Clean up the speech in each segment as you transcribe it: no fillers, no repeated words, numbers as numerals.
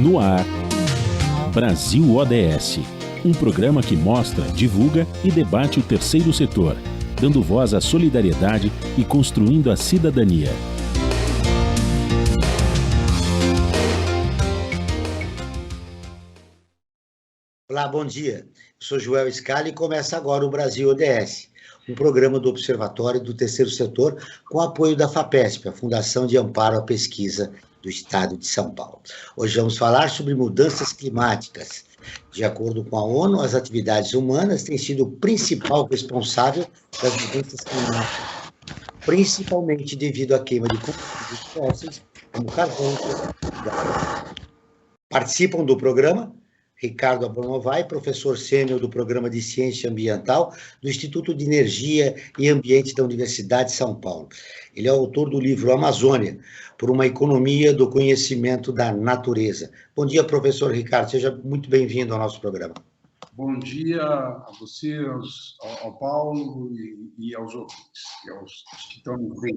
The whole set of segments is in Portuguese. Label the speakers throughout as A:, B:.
A: No ar, Brasil ODS, um programa que mostra, divulga e debate o terceiro setor, dando voz à solidariedade e construindo a cidadania.
B: Olá, bom dia. Eu sou Joel Scali e começa agora o Brasil ODS, um programa do Observatório do Terceiro Setor com apoio da FAPESP, a Fundação de Amparo à Pesquisa do Estado de São Paulo. Hoje vamos falar sobre mudanças climáticas. De acordo com a ONU, as atividades humanas têm sido o principal responsável das mudanças climáticas, principalmente devido à queima de combustíveis fósseis, como carvão e gás. Participam do programa Ricardo Abramovay, professor sênior do Programa de Ciência Ambiental do Instituto de Energia e Ambiente da Universidade de São Paulo. Ele é autor do livro Amazônia, por uma economia do conhecimento da natureza. Bom dia, professor Ricardo, seja muito bem-vindo ao nosso programa.
C: Bom dia a você, ao Paulo e aos ouvintes, e aos que estão nos vendo.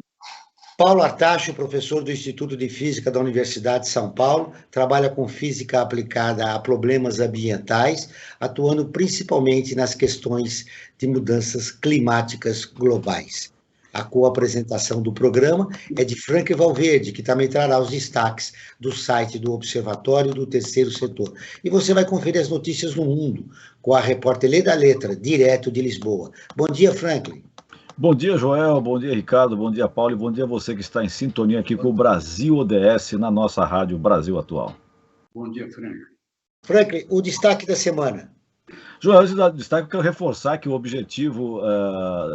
B: Paulo Artacho, professor do Instituto de Física da Universidade de São Paulo, trabalha com física aplicada a problemas ambientais, atuando principalmente nas questões de mudanças climáticas globais. A co-apresentação do programa é de Frank Valverde, que também trará os destaques do site do Observatório do Terceiro Setor. E você vai conferir as notícias no mundo com a repórter Leda Letra, direto de Lisboa. Bom dia, Franklin.
D: Bom dia, Joel, bom dia, Ricardo, bom dia, Paulo, e bom dia a você que está em sintonia aqui com o Brasil ODS na nossa rádio Brasil Atual.
C: Bom dia, Franklin.
B: Franklin, o destaque da semana.
D: Joel, esse destaque eu quero reforçar que o objetivo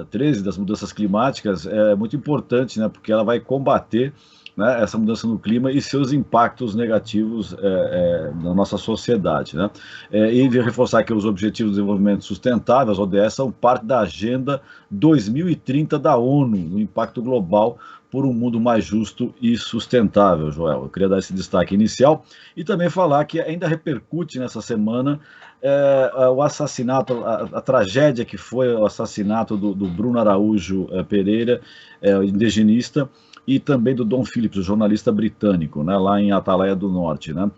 D: 13 das mudanças climáticas é muito importante, né, porque ela vai combater, né, essa mudança no clima e seus impactos negativos na nossa sociedade, né? E reforçar que os Objetivos de Desenvolvimento Sustentável, as ODS, são parte da Agenda 2030 da ONU, no impacto global por um mundo mais justo e sustentável, Joel. Eu queria dar esse destaque inicial e também falar que ainda repercute nessa semana o assassinato, a tragédia que foi o assassinato do Bruno Araújo Pereira, indigenista, e também do Dom Phillips, o jornalista britânico, né, lá em Atalaia do Norte, né?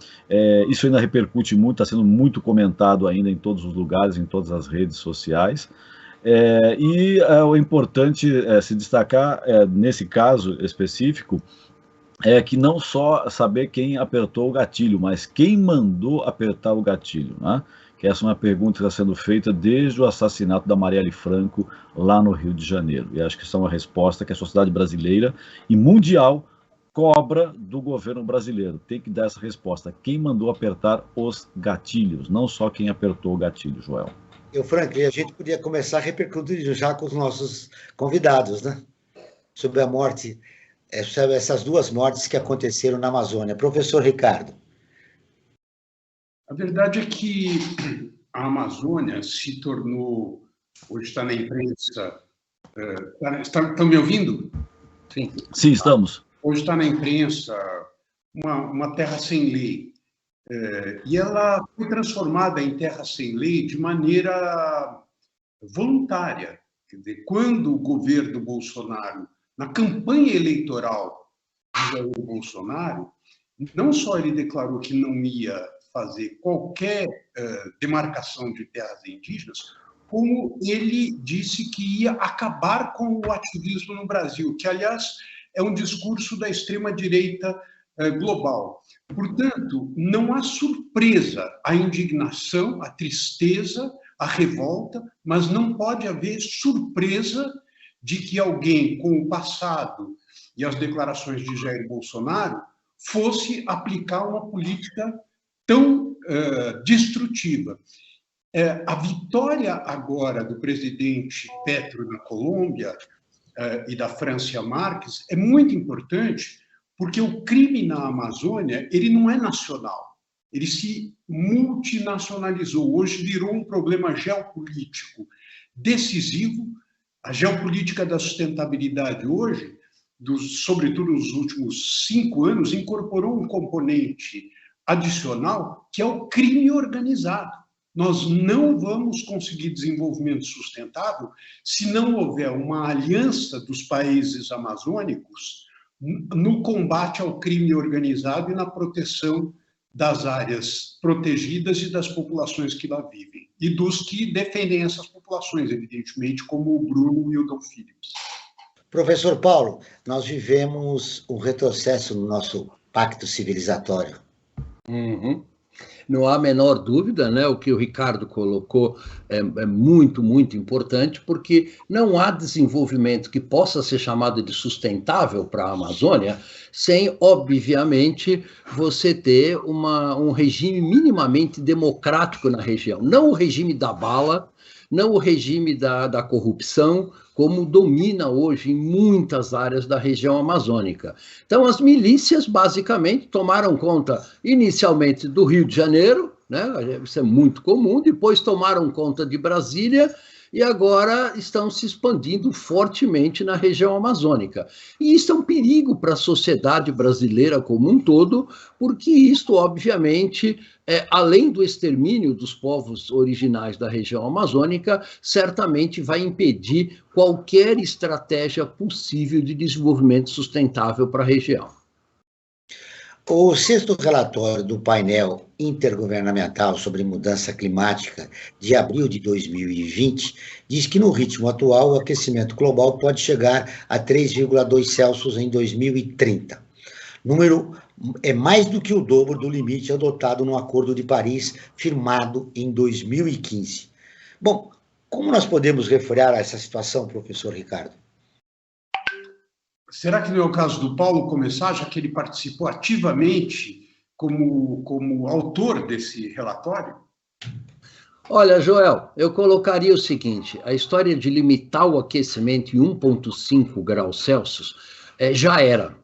D: Isso ainda repercute muito, está sendo muito comentado ainda em todos os lugares, em todas as redes sociais. O importante se destacar, nesse caso específico, é que não só saber quem apertou o gatilho, mas quem mandou apertar o gatilho, né? Que essa é uma pergunta que está sendo feita desde o assassinato da Marielle Franco lá no Rio de Janeiro. E acho que essa é uma resposta que a sociedade brasileira e mundial cobra do governo brasileiro. Tem que dar essa resposta. Quem mandou apertar os gatilhos, não só quem apertou o gatilho, Joel.
B: Franklin, a gente podia começar repercutindo já com os nossos convidados, né? Sobre a morte, sobre essas duas mortes que aconteceram na Amazônia. Professor Ricardo.
C: A verdade é que a Amazônia se tornou, hoje está na imprensa, estão me ouvindo?
D: Sim. Sim, estamos.
C: Hoje está na imprensa uma terra sem lei. E ela foi transformada em terra sem lei de maneira voluntária. Quer dizer, quando o governo Bolsonaro, na campanha eleitoral de Jair Bolsonaro, não só ele declarou que não ia fazer qualquer demarcação de terras indígenas, como ele disse que ia acabar com o ativismo no Brasil, que, aliás, é um discurso da extrema-direita global. Portanto, não há surpresa, a indignação, a tristeza, a revolta, mas não pode haver surpresa de que alguém com o passado e as declarações de Jair Bolsonaro fosse aplicar uma política tão destrutiva. A vitória agora do presidente Petro na Colômbia e da Francia Marques é muito importante, porque o crime na Amazônia ele não é nacional, ele se multinacionalizou. Hoje virou um problema geopolítico decisivo. A geopolítica da sustentabilidade hoje, sobretudo nos últimos 5 anos, incorporou um componente adicional, que é o crime organizado. Nós não vamos conseguir desenvolvimento sustentável se não houver uma aliança dos países amazônicos no combate ao crime organizado e na proteção das áreas protegidas e das populações que lá vivem, e dos que defendem essas populações, evidentemente, como o Bruno e o Dom Phillips.
B: Professor Paulo, nós vivemos um retrocesso no nosso pacto civilizatório.
E: Não há a menor dúvida, né? O que o Ricardo colocou é muito, muito importante, porque não há desenvolvimento que possa ser chamado de sustentável para a Amazônia sem, obviamente, você ter um regime minimamente democrático na região. Não o regime da bala, não o regime da corrupção, como domina hoje em muitas áreas da região amazônica. Então, as milícias, basicamente, tomaram conta, inicialmente, do Rio de Janeiro, né? Isso é muito comum, depois tomaram conta de Brasília, e agora estão se expandindo fortemente na região amazônica. E isso é um perigo para a sociedade brasileira como um todo, porque isto, obviamente, além do extermínio dos povos originais da região amazônica, certamente vai impedir qualquer estratégia possível de desenvolvimento sustentável para a região.
B: O sexto relatório do painel intergovernamental sobre mudança climática de abril de 2020 diz que no ritmo atual o aquecimento global pode chegar a 3,2 Celsius em 2030. Número é mais do que o dobro do limite adotado no Acordo de Paris, firmado em 2015. Bom, como nós podemos refrear essa situação, professor Ricardo?
C: Será que não é o caso do Paulo começar, já que ele participou ativamente como autor desse relatório?
E: Olha, Joel, eu colocaria o seguinte: a história de limitar o aquecimento em 1,5 graus Celsius já era.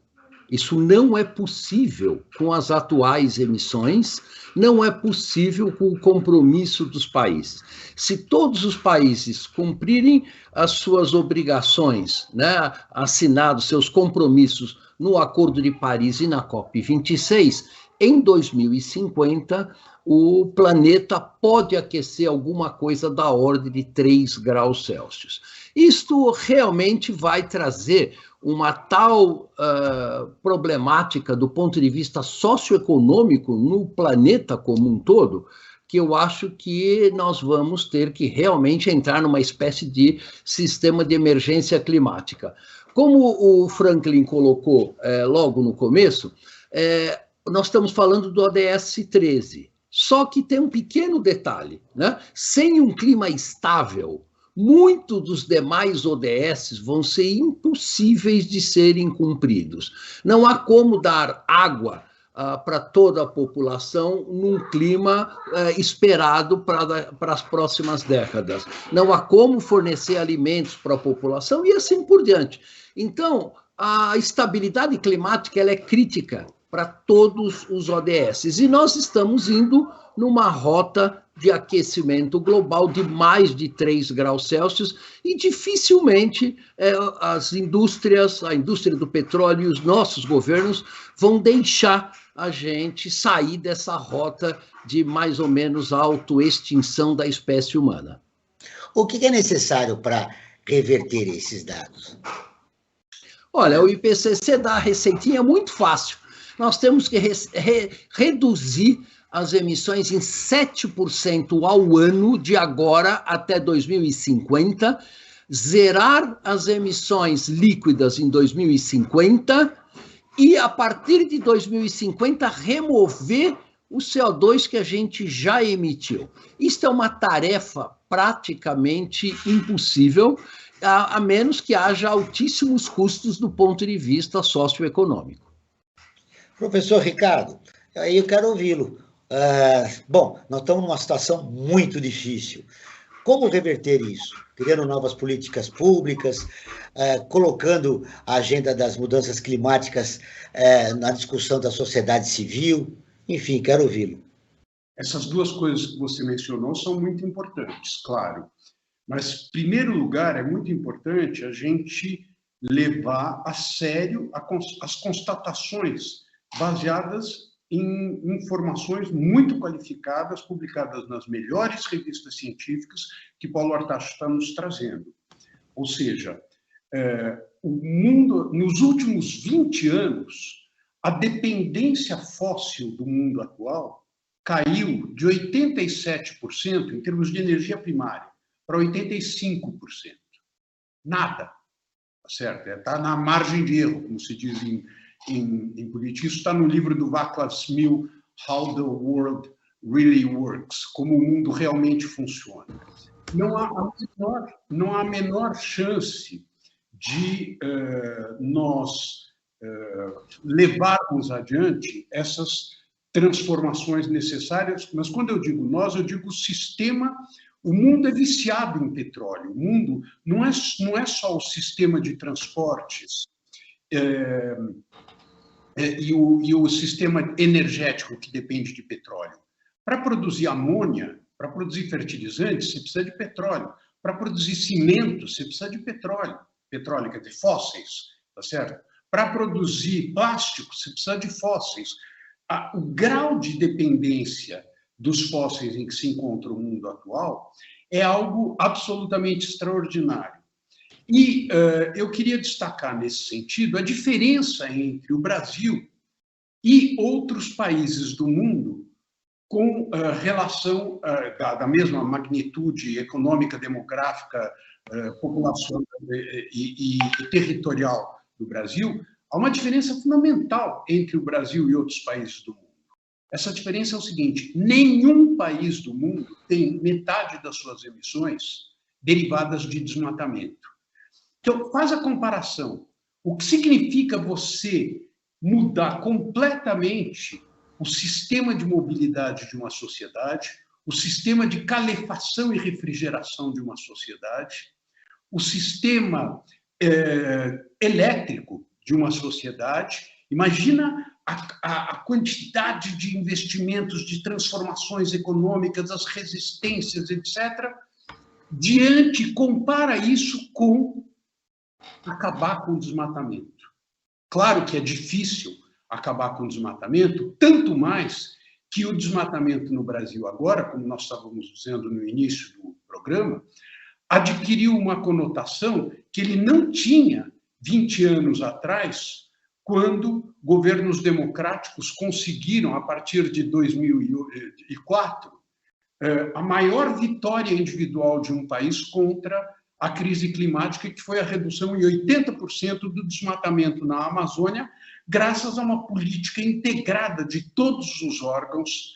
E: Isso não é possível com as atuais emissões, não é possível com o compromisso dos países. Se todos os países cumprirem as suas obrigações, né, assinados seus compromissos no Acordo de Paris e na COP26, em 2050, o planeta pode aquecer alguma coisa da ordem de 3 graus Celsius. Isto realmente vai trazer uma tal problemática do ponto de vista socioeconômico no planeta como um todo, que eu acho que nós vamos ter que realmente entrar numa espécie de sistema de emergência climática. Como o Franklin colocou logo no começo, nós estamos falando do ODS 13, só que tem um pequeno detalhe, né? Sem um clima estável, muitos dos demais ODS vão ser impossívees de serem cumpridos. Não há como dar água para toda a população num clima esperado para as próximas décadas. Não há como fornecer alimentos para a população e assim por diante. Então, a estabilidade climática ela é crítica para todos os ODS. E nós estamos indo numa rota de aquecimento global de mais de 3 graus Celsius e dificilmente as indústrias, a indústria do petróleo e os nossos governos vão deixar a gente sair dessa rota de mais ou menos autoextinção da espécie humana.
B: O que é necessário para reverter esses dados?
E: Olha, o IPCC dá a receitinha muito fácil. Nós temos que reduzir as emissões em 7% ao ano de agora até 2050, zerar as emissões líquidas em 2050 e, a partir de 2050, remover o CO2 que a gente já emitiu. Isto é uma tarefa praticamente impossível, a menos que haja altíssimos custos do ponto de vista socioeconômico.
B: Professor Ricardo, aí eu quero ouvi-lo. Bom, nós estamos numa situação muito difícil. Como reverter isso? Criando novas políticas públicas, colocando a agenda das mudanças climáticas na discussão da sociedade civil. Enfim, quero ouvi-lo.
C: Essas duas coisas que você mencionou são muito importantes, claro. Mas, em primeiro lugar, é muito importante a gente levar a sério as constatações baseadas em informações muito qualificadas, publicadas nas melhores revistas científicas que Paulo Artacho está nos trazendo. Ou seja, o mundo, nos últimos 20 anos, a dependência fóssil do mundo atual caiu de 87% em termos de energia primária para 85%. Nada, tá certo? Está na margem de erro, como se diz em política. Isso está no livro do Václav Smil, How the World Really Works, como o mundo realmente funciona. Não há a menor chance de nós levarmos adiante essas transformações necessárias, mas quando eu digo nós, eu digo o sistema. O mundo é viciado em petróleo. O mundo não é só o sistema de transportes e o sistema energético que depende de petróleo. Para produzir amônia, para produzir fertilizantes, você precisa de petróleo. Para produzir cimento, você precisa de petróleo. Petróleo, quer dizer, fósseis, tá certo? Para produzir plástico, você precisa de fósseis. O grau de dependência dos fósseis em que se encontra o mundo atual é algo absolutamente extraordinário. E eu queria destacar, nesse sentido, a diferença entre o Brasil e outros países do mundo com relação da mesma magnitude econômica, demográfica, população e territorial do Brasil. Há uma diferença fundamental entre o Brasil e outros países do mundo. Essa diferença é o seguinte: nenhum país do mundo tem metade das suas emissões derivadas de desmatamento. Então, faz a comparação. O que significa você mudar completamente o sistema de mobilidade de uma sociedade, o sistema de calefação e refrigeração de uma sociedade, o sistema elétrico de uma sociedade. Imagina a quantidade de investimentos, de transformações econômicas, as resistências, etc. Compara isso com acabar com o desmatamento. Claro que é difícil acabar com o desmatamento, tanto mais que o desmatamento no Brasil agora, como nós estávamos dizendo no início do programa, adquiriu uma conotação que ele não tinha 20 anos atrás, quando governos democráticos conseguiram, a partir de 2004, a maior vitória individual de um país contra a crise climática, que foi a redução em 80% do desmatamento na Amazônia, graças a uma política integrada de todos os órgãos,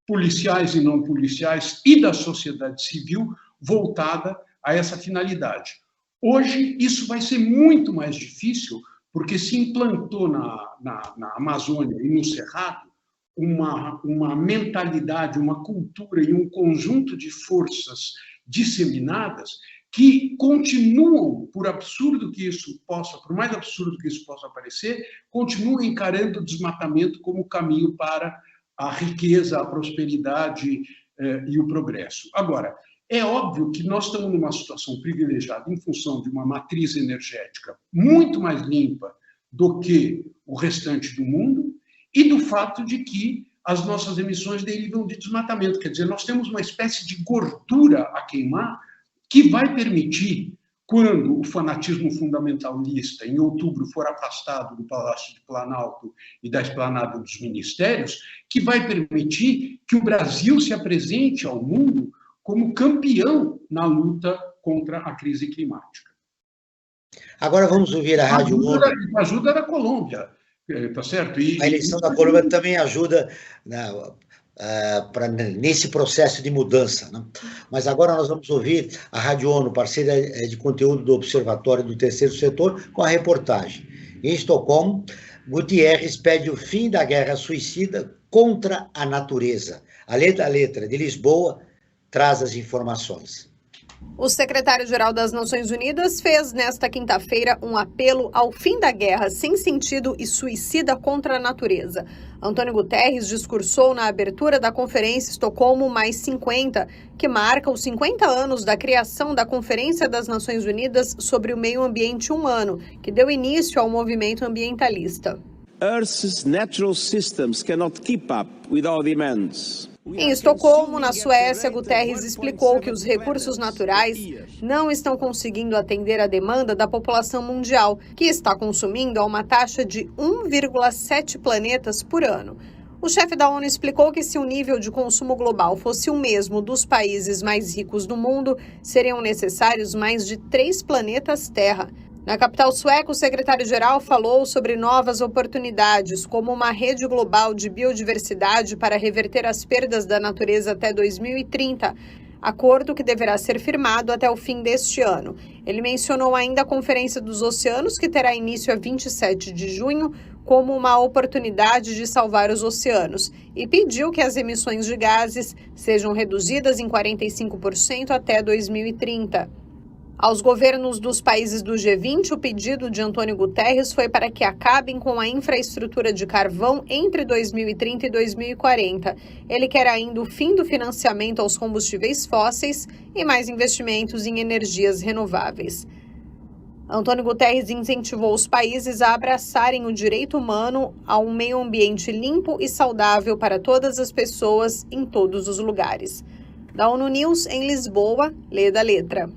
C: policiais e não policiais, e da sociedade civil, voltada a essa finalidade. Hoje, isso vai ser muito mais difícil, porque se implantou na Amazônia e no Cerrado uma mentalidade, uma cultura e um conjunto de forças disseminadas que continuam, por mais absurdo que isso possa parecer, continuam encarando o desmatamento como caminho para a riqueza, a prosperidade e o progresso. Agora, é óbvio que nós estamos numa situação privilegiada em função de uma matriz energética muito mais limpa do que o restante do mundo e do fato de que as nossas emissões derivam de desmatamento. Quer dizer, nós temos uma espécie de gordura a queimar que vai permitir, quando o fanatismo fundamentalista, em outubro, for afastado do Palácio do Planalto e da esplanada dos ministérios, que vai permitir que o Brasil se apresente ao mundo como campeão na luta contra a crise climática.
B: Agora vamos ouvir a Rádio ONU.
C: A ajuda da Colômbia, tá certo?
B: A eleição da Colômbia também ajuda nesse processo de mudança, né? Mas agora nós vamos ouvir a Rádio ONU, parceira de conteúdo do Observatório do Terceiro Setor, com a reportagem. Em Estocolmo, Guterres pede o fim da guerra suicida contra a natureza. A letra de Lisboa traz as informações.
F: O secretário-geral das Nações Unidas fez nesta quinta-feira um apelo ao fim da guerra sem sentido e suicida contra a natureza. Antônio Guterres discursou na abertura da Conferência Estocolmo +50, que marca os 50 anos da criação da Conferência das Nações Unidas sobre o Meio Ambiente Humano, que deu início ao movimento ambientalista.
G: Earth's natural systems cannot keep up with our demands.
F: Em Estocolmo, na Suécia, Guterres explicou que os recursos naturais não estão conseguindo atender a demanda da população mundial, que está consumindo a uma taxa de 1,7 planetas por ano. O chefe da ONU explicou que se o nível de consumo global fosse o mesmo dos países mais ricos do mundo, seriam necessários mais de 3 planetas Terra. Na capital sueca, o secretário-geral falou sobre novas oportunidades, como uma rede global de biodiversidade para reverter as perdas da natureza até 2030, acordo que deverá ser firmado até o fim deste ano. Ele mencionou ainda a Conferência dos Oceanos, que terá início a 27 de junho, como uma oportunidade de salvar os oceanos, e pediu que as emissões de gases sejam reduzidas em 45% até 2030. Aos governos dos países do G20, o pedido de Antônio Guterres foi para que acabem com a infraestrutura de carvão entre 2030 e 2040. Ele quer ainda o fim do financiamento aos combustíveis fósseis e mais investimentos em energias renováveis. Antônio Guterres incentivou os países a abraçarem o direito humano a um meio ambiente limpo e saudável para todas as pessoas em todos os lugares. Da ONU News, em Lisboa, lê da letra.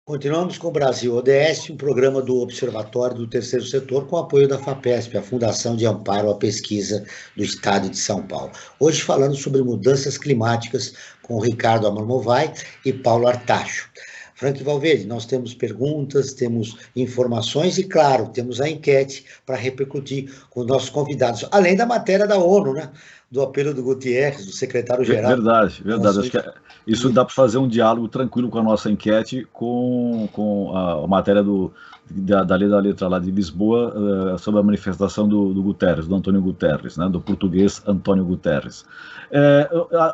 B: Continuamos com o Brasil ODS, um programa do Observatório do Terceiro Setor com apoio da FAPESP, a Fundação de Amparo à Pesquisa do Estado de São Paulo. Hoje falando sobre mudanças climáticas com o Ricardo Amarmovai e Paulo Artacho. Frank Valverde, nós temos perguntas, temos informações e, claro, temos a enquete para repercutir com os nossos convidados, além da matéria da ONU, né? Do apelo do Guterres, do secretário-geral.
D: Verdade. Acho que isso dá para fazer um diálogo tranquilo com a nossa enquete, com a matéria da lei da letra lá de Lisboa, sobre a manifestação do Guterres, do Antônio Guterres, né, do português Antônio Guterres.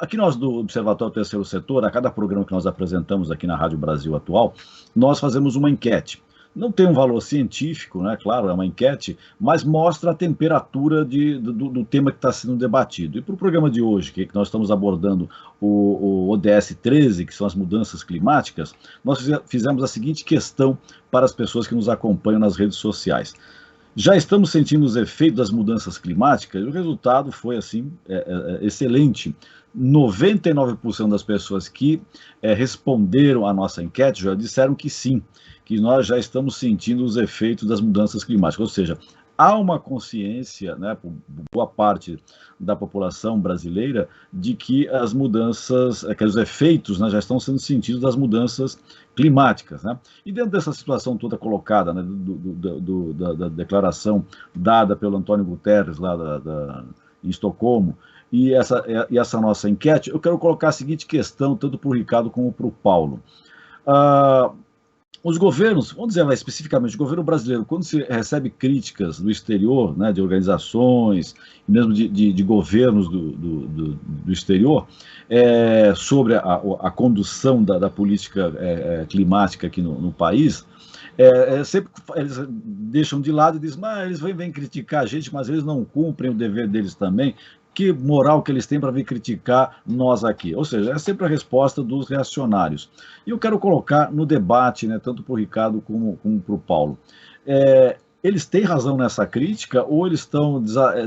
D: Aqui nós do Observatório Terceiro Setor, a cada programa que nós apresentamos aqui na Rádio Brasil Atual, nós fazemos uma enquete. Não tem um valor científico, né? Claro, é uma enquete, mas mostra a temperatura do tema que está sendo debatido. E para o programa de hoje, que nós estamos abordando o ODS 13, que são as mudanças climáticas, nós fizemos a seguinte questão para as pessoas que nos acompanham nas redes sociais. Já estamos sentindo os efeitos das mudanças climáticas e o resultado foi, assim, excelente. 99% das pessoas que responderam à nossa enquete já disseram que sim, que nós já estamos sentindo os efeitos das mudanças climáticas, ou seja, há uma consciência, né, por boa parte da população brasileira, de que as mudanças, que os efeitos, né, já estão sendo sentidos das mudanças climáticas, né? E dentro dessa situação toda colocada, né, da declaração dada pelo Antônio Guterres lá em Estocolmo, e essa nossa enquete, eu quero colocar a seguinte questão, tanto para o Ricardo como para o Paulo. Os governos, vamos dizer mais especificamente, o governo brasileiro, quando se recebe críticas do exterior, né, de organizações, mesmo de governos do exterior, sobre a condução da política climática aqui no país, sempre eles deixam de lado e dizem, mas eles vêm criticar a gente, mas eles não cumprem o dever deles também. Que moral que eles têm para vir criticar nós aqui? Ou seja, é sempre a resposta dos reacionários. E eu quero colocar no debate, né, tanto para o Ricardo como para o Paulo. Eles têm razão nessa crítica ou eles estão...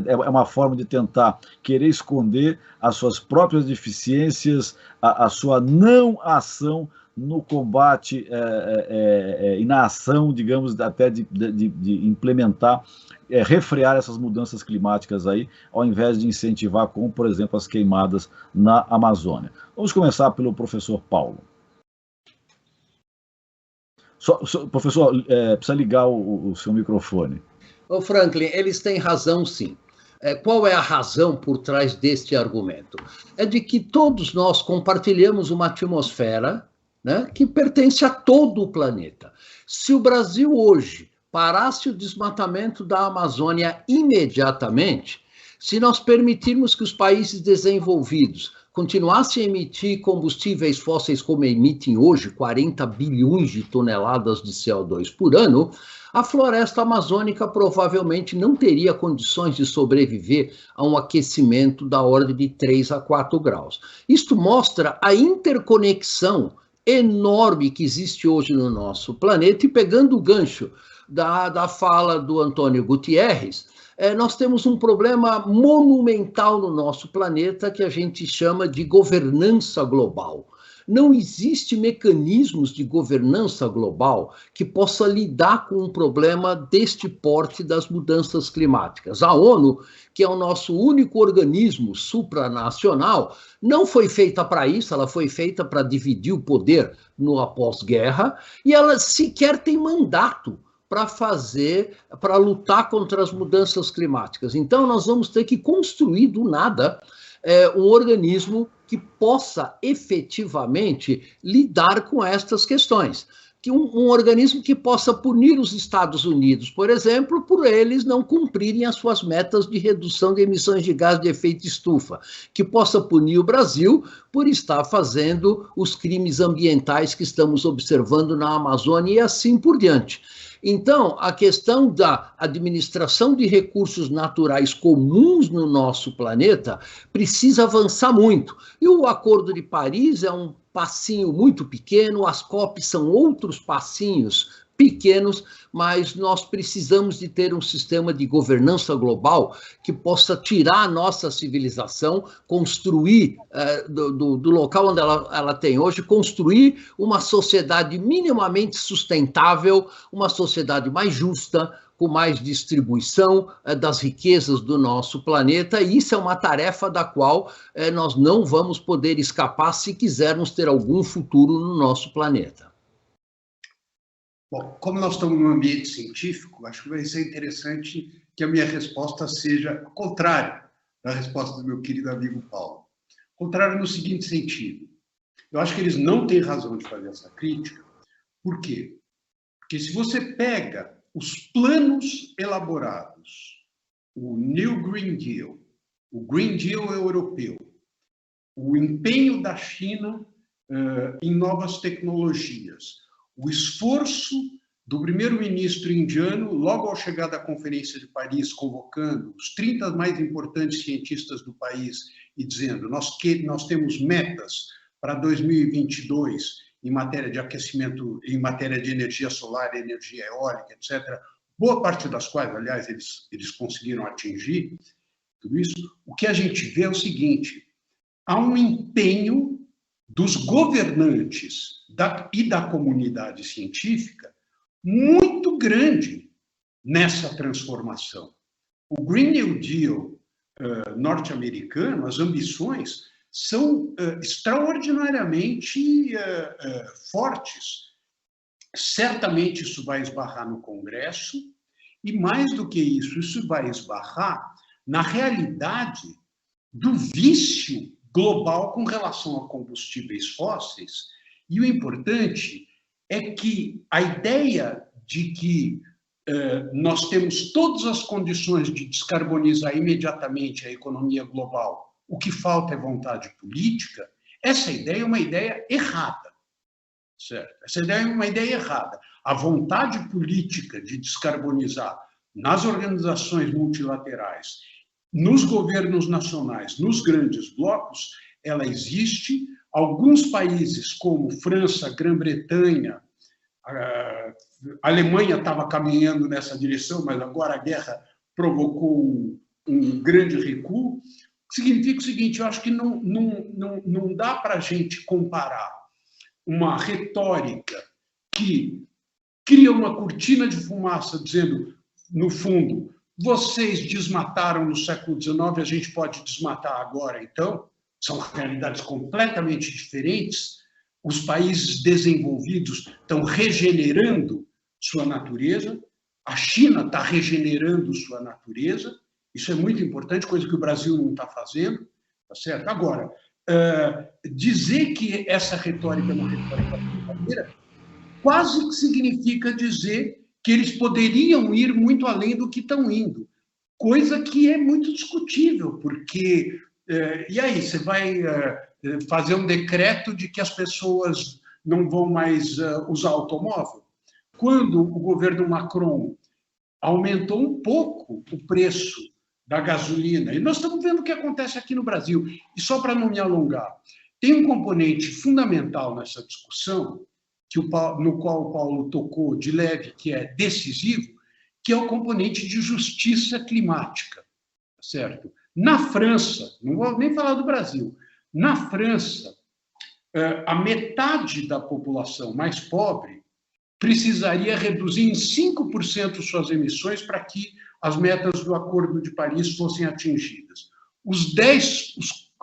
D: É uma forma de tentar querer esconder as suas próprias deficiências, a sua não ação no combate e na ação, digamos, até de implementar, refrear essas mudanças climáticas aí, ao invés de incentivar, como, por exemplo, as queimadas na Amazônia. Vamos começar pelo professor Paulo. Professor, precisa ligar o seu microfone.
E: Ô Franklin, eles têm razão, sim. Qual é a razão por trás deste argumento? É de que todos nós compartilhamos uma atmosfera, né, que pertence a todo o planeta. Se o Brasil hoje parasse o desmatamento da Amazônia imediatamente, se nós permitirmos que os países desenvolvidos continuassem a emitir combustíveis fósseis como emitem hoje, 40 bilhões de toneladas de CO2 por ano, a floresta amazônica provavelmente não teria condições de sobreviver a um aquecimento da ordem de 3 a 4 graus. Isto mostra a interconexão enorme que existe hoje no nosso planeta, e pegando o gancho da fala do Antônio Guterres, nós temos um problema monumental no nosso planeta que a gente chama de governança global. Não existe mecanismos de governança global que possa lidar com um problema deste porte das mudanças climáticas. A ONU, que é o nosso único organismo supranacional, não foi feita para isso, ela foi feita para dividir o poder no após-guerra, e ela sequer tem mandato para lutar contra as mudanças climáticas. Então, nós vamos ter que construir do nada um organismo que possa efetivamente lidar com estas questões. Que um organismo que possa punir os Estados Unidos, por exemplo, por eles não cumprirem as suas metas de redução de emissões de gás de efeito estufa, que possa punir o Brasil por estar fazendo os crimes ambientais que estamos observando na Amazônia e assim por diante. Então, a questão da administração de recursos naturais comuns no nosso planeta precisa avançar muito. E o Acordo de Paris é um passinho muito pequeno, as COP são outros passinhos pequenos, mas nós precisamos de ter um sistema de governança global que possa tirar a nossa civilização, construir do local onde ela tem hoje, construir uma sociedade minimamente sustentável, uma sociedade mais justa, com mais distribuição das riquezas do nosso planeta, e isso é uma tarefa da qual nós não vamos poder escapar se quisermos ter algum futuro no nosso planeta.
C: Bom, como nós estamos num ambiente científico, acho que vai ser interessante que a minha resposta seja o contrário da resposta do meu querido amigo Paulo. Contrário no seguinte sentido. Eu acho que eles não têm razão de fazer essa crítica. Por quê? Porque se você pega os planos elaborados, o New Green Deal, o Green Deal europeu, o empenho da China em novas tecnologias, o esforço do primeiro-ministro indiano, logo ao chegar da Conferência de Paris, convocando os 30 mais importantes cientistas do país e dizendo nós temos metas para 2022 em matéria de aquecimento, em matéria de energia solar, energia eólica, etc., boa parte das quais, aliás, eles conseguiram atingir tudo isso. O que a gente vê é o seguinte: há um empenho dos governantes e da comunidade científica muito grande nessa transformação. O Green New Deal norte-americano, as ambições são extraordinariamente fortes. Certamente isso vai esbarrar no Congresso e, mais do que isso vai esbarrar na realidade do vício global com relação a combustíveis fósseis. E o importante é que a ideia de que nós temos todas as condições de descarbonizar imediatamente a economia global, o que falta é vontade política, essa ideia é uma ideia errada. Certo? Essa ideia é uma ideia errada. A vontade política de descarbonizar nas organizações multilaterais, nos governos nacionais, nos grandes blocos, ela existe. Alguns países, como França, Grã-Bretanha, a Alemanha estava caminhando nessa direção, mas agora a guerra provocou um grande recuo. Significa o seguinte: eu acho que não dá para a gente comparar uma retórica que cria uma cortina de fumaça dizendo, no fundo, vocês desmataram no século XIX, a gente pode desmatar agora, então. São realidades completamente diferentes. Os países desenvolvidos estão regenerando sua natureza, a China está regenerando sua natureza. Isso é muito importante, coisa que o Brasil não está fazendo, tá certo? Agora, dizer que essa retórica é uma retórica verdadeira quase que significa dizer que eles poderiam ir muito além do que estão indo, coisa que é muito discutível, porque, e aí, você vai fazer um decreto de que as pessoas não vão mais usar automóvel? Quando o governo Macron aumentou um pouco o preço da gasolina, e nós estamos vendo o que acontece aqui no Brasil, e só para não me alongar, tem um componente fundamental nessa discussão, no qual o Paulo tocou de leve, que é decisivo, que é o componente de justiça climática, certo? Na França, não vou nem falar do Brasil, na França, a metade da população mais pobre precisaria reduzir em 5% suas emissões para que as metas do Acordo de Paris fossem atingidas.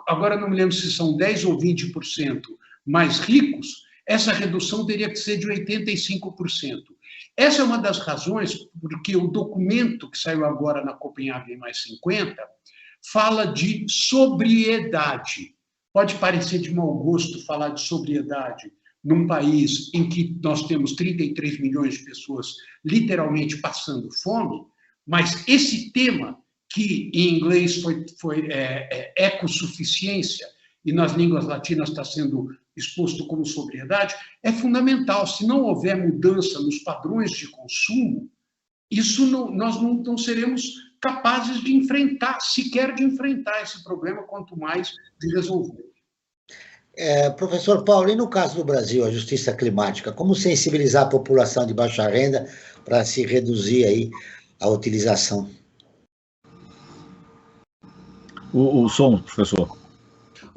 C: Agora não me lembro se são 10% ou 20% mais ricos, essa redução teria que ser de 85%. Essa é uma das razões porque o documento que saiu agora na Copenhague mais 50 fala de sobriedade. Pode parecer de mau gosto falar de sobriedade num país em que nós temos 33 milhões de pessoas literalmente passando fome, mas esse tema, que em inglês foi ecossuficiência, e nas línguas latinas está sendo exposto como sobriedade, é fundamental. Se não houver mudança nos padrões de consumo, nós não seremos capazes de enfrentar, sequer de enfrentar esse problema, quanto mais de resolver.
B: Professor Paulo, e no caso do Brasil, a justiça climática, como sensibilizar a população de baixa renda para se reduzir aí a utilização?
D: O som, professor.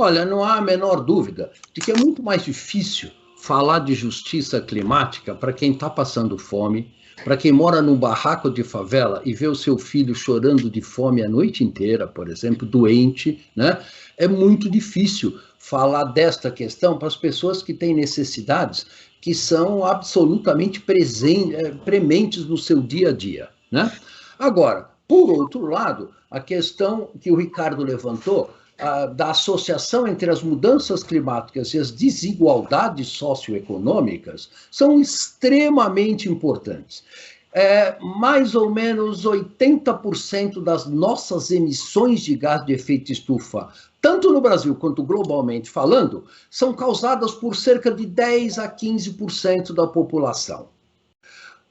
E: Olha, não há a menor dúvida de que é muito mais difícil falar de justiça climática para quem está passando fome, para quem mora num barraco de favela e vê o seu filho chorando de fome a noite inteira, por exemplo, doente, né? É muito difícil falar desta questão para as pessoas que têm necessidades que são absolutamente prementes no seu dia a dia, né? Agora, por outro lado, a questão que o Ricardo levantou, da associação entre as mudanças climáticas e as desigualdades socioeconômicas são extremamente importantes. Mais ou menos 80% das nossas emissões de gás de efeito estufa, tanto no Brasil quanto globalmente falando, são causadas por cerca de 10 a 15% da população.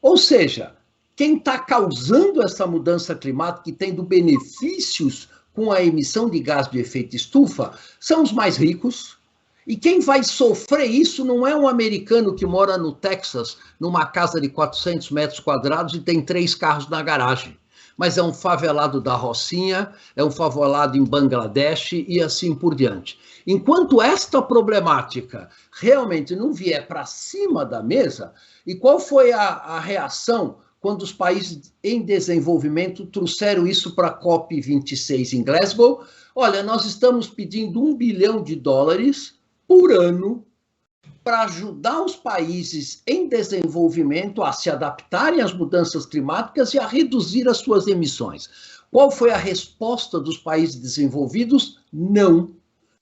E: Ou seja, quem está causando essa mudança climática e tendo benefícios com a emissão de gás de efeito estufa são os mais ricos, e quem vai sofrer isso não é um americano que mora no Texas, numa casa de 400 metros quadrados e tem 3 carros na garagem, mas é um favelado da Rocinha, é um favelado em Bangladesh e assim por diante. Enquanto esta problemática realmente não vier para cima da mesa, e qual foi a reação quando os países em desenvolvimento trouxeram isso para a COP26 em Glasgow? Olha, nós estamos pedindo $1 bilhão por ano para ajudar os países em desenvolvimento a se adaptarem às mudanças climáticas e a reduzir as suas emissões. Qual foi a resposta dos países desenvolvidos? Não.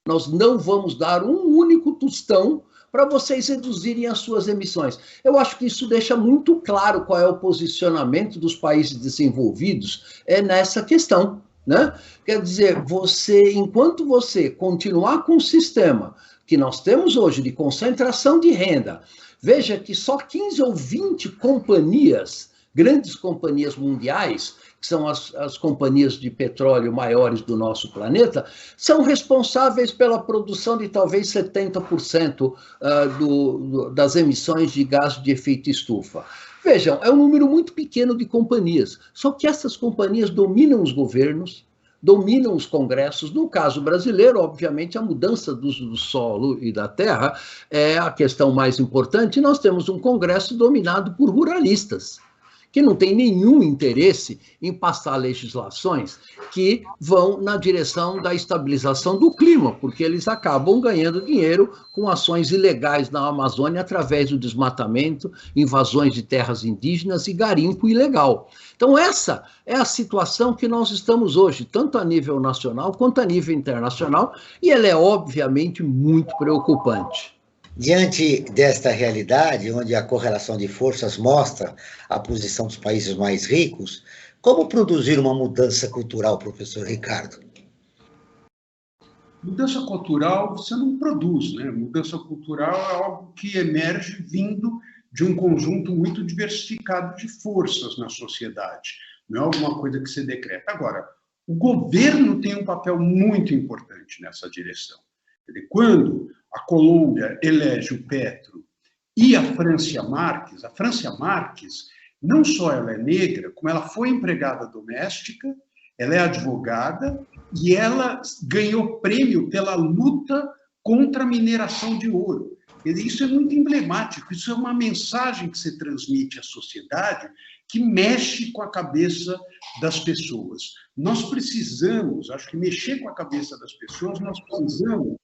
E: Nós não vamos dar um único tostão para vocês reduzirem as suas emissões. Eu acho que isso deixa muito claro qual é o posicionamento dos países desenvolvidos nessa questão, né? Quer dizer, enquanto você continuar com o sistema que nós temos hoje de concentração de renda, veja que só 15 ou 20 companhias, grandes companhias mundiais, que são as companhias de petróleo maiores do nosso planeta, são responsáveis pela produção de talvez 70% das emissões de gás de efeito estufa. Vejam, é um número muito pequeno de companhias, só que essas companhias dominam os governos, dominam os congressos. No caso brasileiro, obviamente, a mudança do solo e da terra é a questão mais importante. Nós temos um congresso dominado por ruralistas, que não tem nenhum interesse em passar legislações que vão na direção da estabilização do clima, porque eles acabam ganhando dinheiro com ações ilegais na Amazônia através do desmatamento, invasões de terras indígenas e garimpo ilegal. Então essa é a situação que nós estamos hoje, tanto a nível nacional quanto a nível internacional, e ela é obviamente muito preocupante.
B: Diante desta realidade, onde a correlação de forças mostra a posição dos países mais ricos, como produzir uma mudança cultural, professor Ricardo?
C: Mudança cultural você não produz, né? Mudança cultural é algo que emerge vindo de um conjunto muito diversificado de forças na sociedade. Não é alguma coisa que se decreta. Agora, o governo tem um papel muito importante nessa direção. Quando a Colômbia elege o Petro e a Francia Márquez não só ela é negra, como ela foi empregada doméstica, ela é advogada e ela ganhou prêmio pela luta contra a mineração de ouro. Isso é muito emblemático, isso é uma mensagem que se transmite à sociedade que mexe com a cabeça das pessoas. Nós precisamos, acho que mexer com a cabeça das pessoas, nós precisamos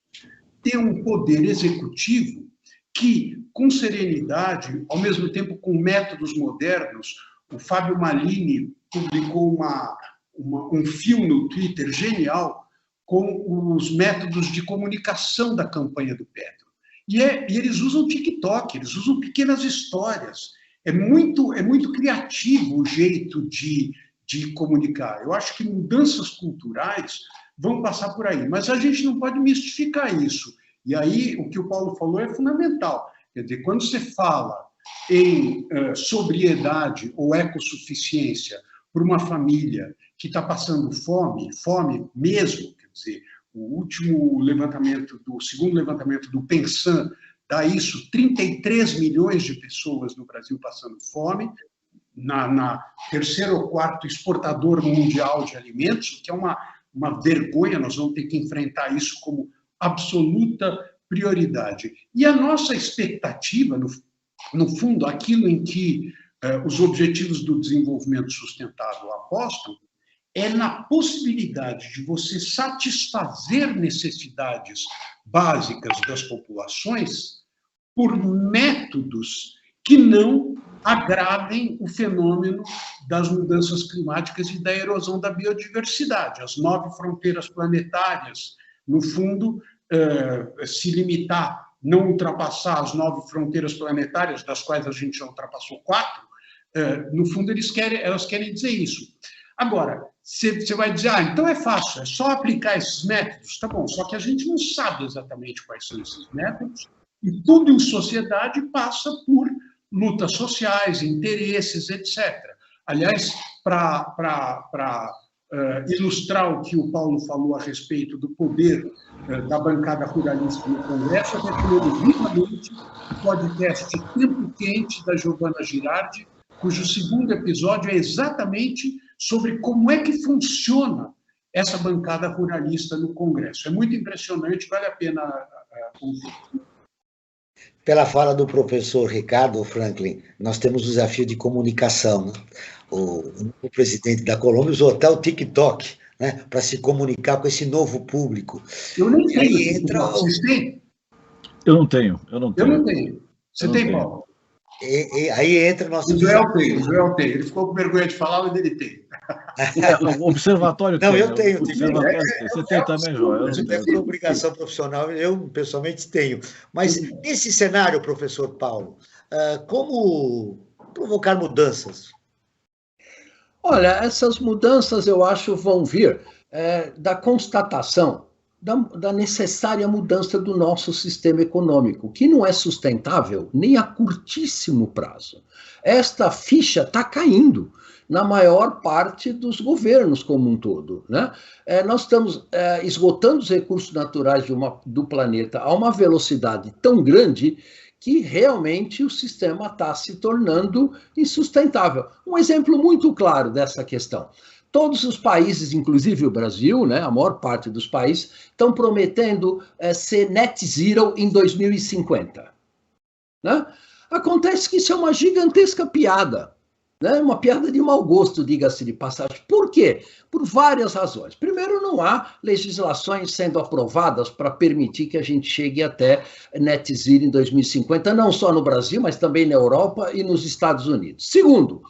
C: ter um poder executivo que, com serenidade, ao mesmo tempo com métodos modernos, o Fábio Malini publicou um fio no Twitter genial com os métodos de comunicação da campanha do Petro. E eles usam TikTok, eles usam pequenas histórias. É muito criativo o jeito de comunicar. Eu acho que mudanças culturais vão passar por aí, mas a gente não pode mistificar isso. E aí, o que o Paulo falou é fundamental. Quer dizer, quando você fala em sobriedade ou ecossuficiência para uma família que está passando fome mesmo, quer dizer, o segundo levantamento do Pensan dá isso, 33 milhões de pessoas no Brasil passando fome, na terceiro ou quarto exportador mundial de alimentos, o que é uma vergonha, nós vamos ter que enfrentar isso como absoluta prioridade. E a nossa expectativa, no fundo, aquilo em que os Objetivos do Desenvolvimento Sustentável apostam, é na possibilidade de você satisfazer necessidades básicas das populações por métodos que não agravem o fenômeno das mudanças climáticas e da erosão da biodiversidade. As 9 fronteiras planetárias, no fundo, se limitar, não ultrapassar as 9 fronteiras planetárias, das quais a gente já ultrapassou 4, no fundo, elas querem dizer isso. Agora, você vai dizer, então é fácil, é só aplicar esses métodos. Tá bom, só que a gente não sabe exatamente quais são esses métodos, e tudo em sociedade passa por lutas sociais, interesses, etc. Aliás, para ilustrar o que o Paulo falou a respeito do poder da bancada ruralista no Congresso, eu recomendo vivamente o podcast Tempo Quente, da Giovana Girardi, cujo segundo episódio é exatamente sobre como é que funciona essa bancada ruralista no Congresso. É muito impressionante, vale a pena ouvir.
B: Pela fala do professor Ricardo Franklin, nós temos o desafio de comunicação, né? O presidente da Colômbia usou até o TikTok, né, para se comunicar com esse novo público.
C: Eu nem tenho. Vocês têm?
D: Eu não tenho.
C: Você tem, Paulo?
B: Aí entra o nosso...
C: O Joel tem. Ele ficou com vergonha de falar, mas ele tem.
D: O observatório
B: tem. Não, eu tenho.
D: Você tem também, Joel?
B: Eu tenho por obrigação profissional, eu pessoalmente tenho. Mas nesse cenário, professor Paulo, como provocar mudanças?
E: Olha, essas mudanças, eu acho, vão vir da constatação da necessária mudança do nosso sistema econômico, que não é sustentável nem a curtíssimo prazo. Esta ficha está caindo na maior parte dos governos como um todo, né? Nós estamos esgotando os recursos naturais do planeta a uma velocidade tão grande que realmente o sistema está se tornando insustentável. Um exemplo muito claro dessa questão. Todos os países, inclusive o Brasil, né, a maior parte dos países, estão prometendo ser net zero em 2050. Né? Acontece que isso é uma gigantesca piada, né? Uma piada de mau gosto, diga-se de passagem. Por quê? Por várias razões. Primeiro, não há legislações sendo aprovadas para permitir que a gente chegue até net zero em 2050, não só no Brasil, mas também na Europa e nos Estados Unidos. Segundo,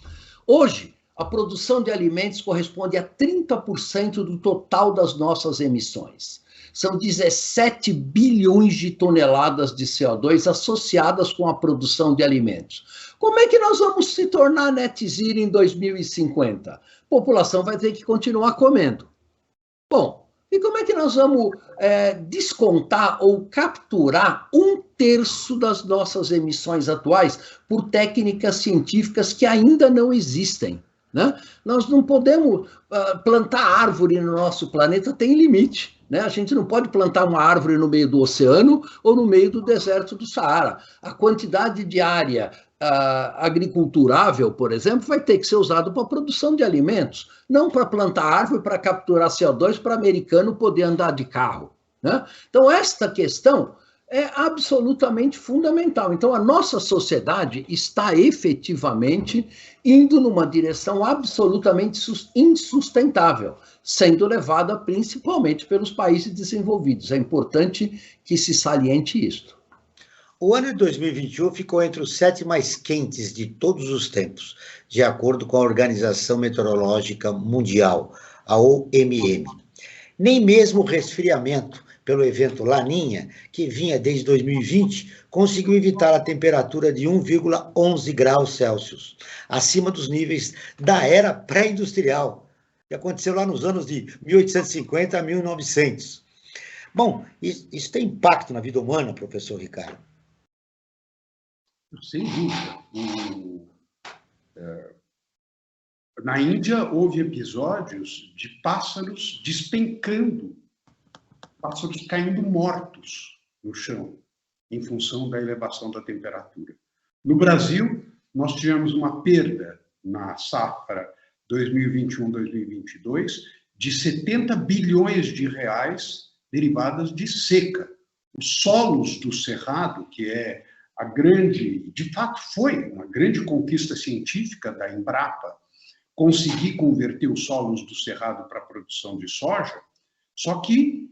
E: hoje, a produção de alimentos corresponde a 30% do total das nossas emissões. São 17 bilhões de toneladas de CO2 associadas com a produção de alimentos. Como é que nós vamos se tornar net zero em 2050? A população vai ter que continuar comendo. Bom, e como é que nós vamos descontar ou capturar 1/3 das nossas emissões atuais por técnicas científicas que ainda não existem? Né? Nós não podemos plantar árvore no nosso planeta, tem limite. Né? A gente não pode plantar uma árvore no meio do oceano ou no meio do deserto do Saara. A quantidade de área agriculturável, por exemplo, vai ter que ser usado para a produção de alimentos, não para plantar árvore, para capturar CO2, para americano poder andar de carro, né? Então, esta questão é absolutamente fundamental. Então, a nossa sociedade está efetivamente indo numa direção absolutamente insustentável, sendo levada principalmente pelos países desenvolvidos. É importante que se saliente isto.
B: O ano de 2021 ficou entre os 7 mais quentes de todos os tempos, de acordo com a Organização Meteorológica Mundial, a OMM. Nem mesmo o resfriamento pelo evento Laninha, que vinha desde 2020, conseguiu evitar a temperatura de 1,11 graus Celsius, acima dos níveis da era pré-industrial, que aconteceu lá nos anos de 1850 a 1900. Bom, isso tem impacto na vida humana, professor Ricardo?
C: Sem dúvida. Na Índia, houve episódios de pássaros despencando, pássaros caindo mortos no chão, em função da elevação da temperatura. No Brasil, nós tivemos uma perda na safra 2021-2022 de 70 bilhões de reais derivadas de seca. Os solos do Cerrado, que é a grande, de fato foi uma grande conquista científica da Embrapa, conseguir converter os solos do Cerrado para a produção de soja, só que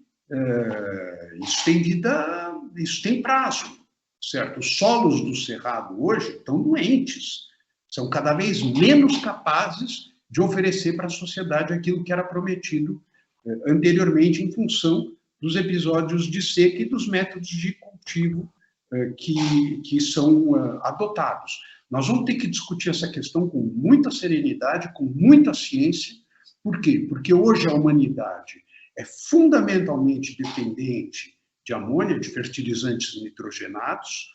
C: isso tem vida, isso tem prazo, certo? Os solos do Cerrado hoje estão doentes, são cada vez menos capazes de oferecer para a sociedade aquilo que era prometido anteriormente em função dos episódios de seca e dos métodos de cultivo que são adotados. Nós vamos ter que discutir essa questão com muita serenidade, com muita ciência. Por quê? Porque hoje a humanidade é fundamentalmente dependente de amônia, de fertilizantes nitrogenados.